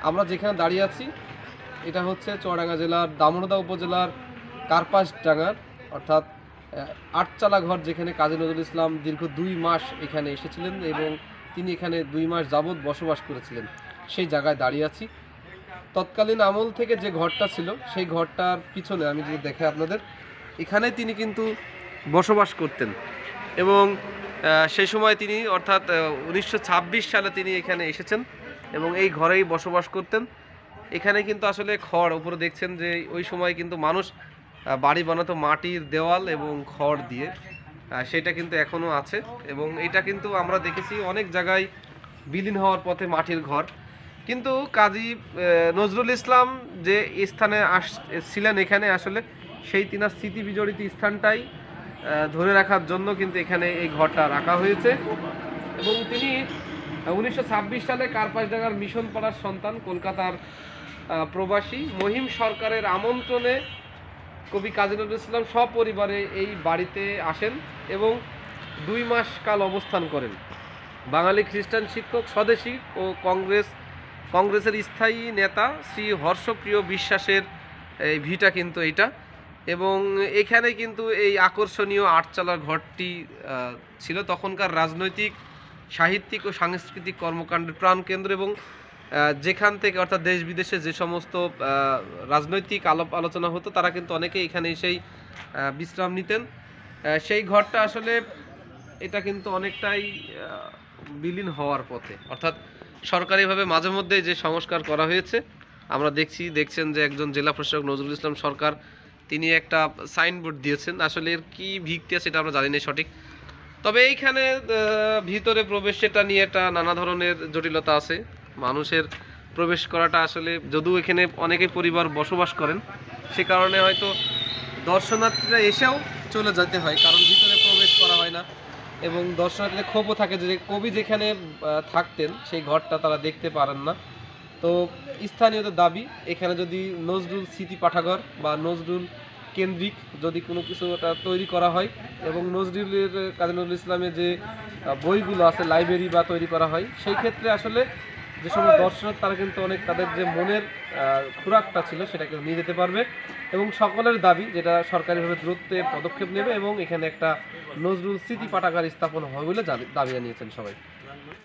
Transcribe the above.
আমরা যেখানে দাঁড়িয়ে আছি এটা হচ্ছে চুয়াডাঙ্গা জেলার দামোহদা উপজেলার কার্পাসডাঙ্গার অর্থাৎ আটচালা ঘর, যেখানে কাজী নজরুল ইসলাম দীর্ঘ 2 মাস এখানে এসেছিলেন এবং তিনি এখানে 2 মাস যাবৎ বসবাস করেছিলেন। সেই জায়গায় দাঁড়িয়ে আছি। তৎকালীন আমল থেকে যে ঘরটা ছিল সেই ঘরটার পিছনে আমি যদি দেখে আপনাদের, এখানে তিনি কিন্তু বসবাস করতেন এবং সেই সময় তিনি অর্থাৎ 1926 সালে তিনি এখানে এসেছেন এবং এই ঘরেই বসবাস করতেন। এখানে কিন্তু আসলে খড়, উপরে দেখছেন যে ওই সময় কিন্তু মানুষ বাড়ি বানাতো মাটির দেওয়াল এবং খড় দিয়ে, সেটা কিন্তু এখনও আছে এবং এটা কিন্তু আমরা দেখেছি অনেক জায়গায় বিলীন হওয়ার পথে মাটির ঘর। কিন্তু কাজী নজরুল ইসলাম যে স্থানে ছিলেন এখানে, আসলে সেই তিনার স্মৃতি বিজড়িত স্থানটাই ধরে রাখার জন্য কিন্তু এখানে এই ঘরটা রাখা হয়েছে। এবং তিনি 1926 সালে কার্পাসডাঙ্গার মিশন পাড়ার সন্তান, কলকাতার প্রবাসী মহিম সরকারের আমন্ত্রণে কবি কাজী নজরুল ইসলাম সপরিবারে এই বাড়িতে আসেন এবং 2 মাস কাল অবস্থান করেন। বাঙালি খ্রিস্টান শিক্ষক, স্বদেশী ও কংগ্রেসের স্থায়ী নেতা শ্রী হর্ষপ্রিয় বিশ্বাসের এই ভিটা কিন্তু এটা। এবং এখানে কিন্তু এই আকর্ষণীয় আটচালার ঘরটি ছিল তখনকার রাজনৈতিক, সাহিত্যিক ও সাংস্কৃতিক কর্মকাণ্ডের প্রাণকেন্দ্র এবং যেখান থেকে অর্থাৎ দেশ বিদেশে যে সমস্ত রাজনৈতিক আলোচনা হতো তারা কিন্তু অনেকে এখানে এসেই বিশ্রাম নিতেন। সেই ঘরটা আসলে এটা কিন্তু অনেকটাই বিলীন হওয়ার পথে, অর্থাৎ সরকারিভাবে মাঝে মধ্যে যে সংস্কার করা হয়েছে আমরা দেখছেন যে একজন জেলা প্রশাসক নজরুল ইসলাম সরকার তিনি একটা সাইনবোর্ড দিয়েছেন। আসলে এর কি ভিত্তি আছে এটা আমরা জানি না সঠিক, তবে এইখানে ভিতরে প্রবেশটা নিয়ে একটা নানা ধরনের জটিলতা আছে। মানুষের প্রবেশ করাটা আসলে, যদিও এখানে অনেকে পরিবার বসবাস করেন, সে কারণে হয়তো দর্শনার্থীরা এসেও চলে যেতে হয়, কারণ ভিতরে প্রবেশ করা হয় না এবং দর্শনার্থীদের ক্ষোভও থাকে যে কবি যেখানে থাকতেন সেই ঘরটা তারা দেখতে পারেন না। তো স্থানীয়দের দাবি এখানে যদি নজরুল স্মৃতি পাঠাগার বা নজরুল কেন্দ্রিক যদি কোনো কিছু তৈরি করা হয় এবং কাজী নজরুল ইসলামের যে বইগুলো আছে লাইব্রেরি বা তৈরি করা হয়, সেই ক্ষেত্রে আসলে যে সমস্ত দর্শক তারা কিন্তু অনেক তাদের যে মনের খোরাকটা ছিল সেটা কিন্তু নিয়ে যেতে পারবে। এবং সকলের দাবি যেটা সরকারিভাবে দ্রুত পদক্ষেপ নেবে এবং এখানে একটা নজরুল স্মৃতি পাঠাগার স্থাপন হবে বলে দাবি জানিয়েছেন সবাই।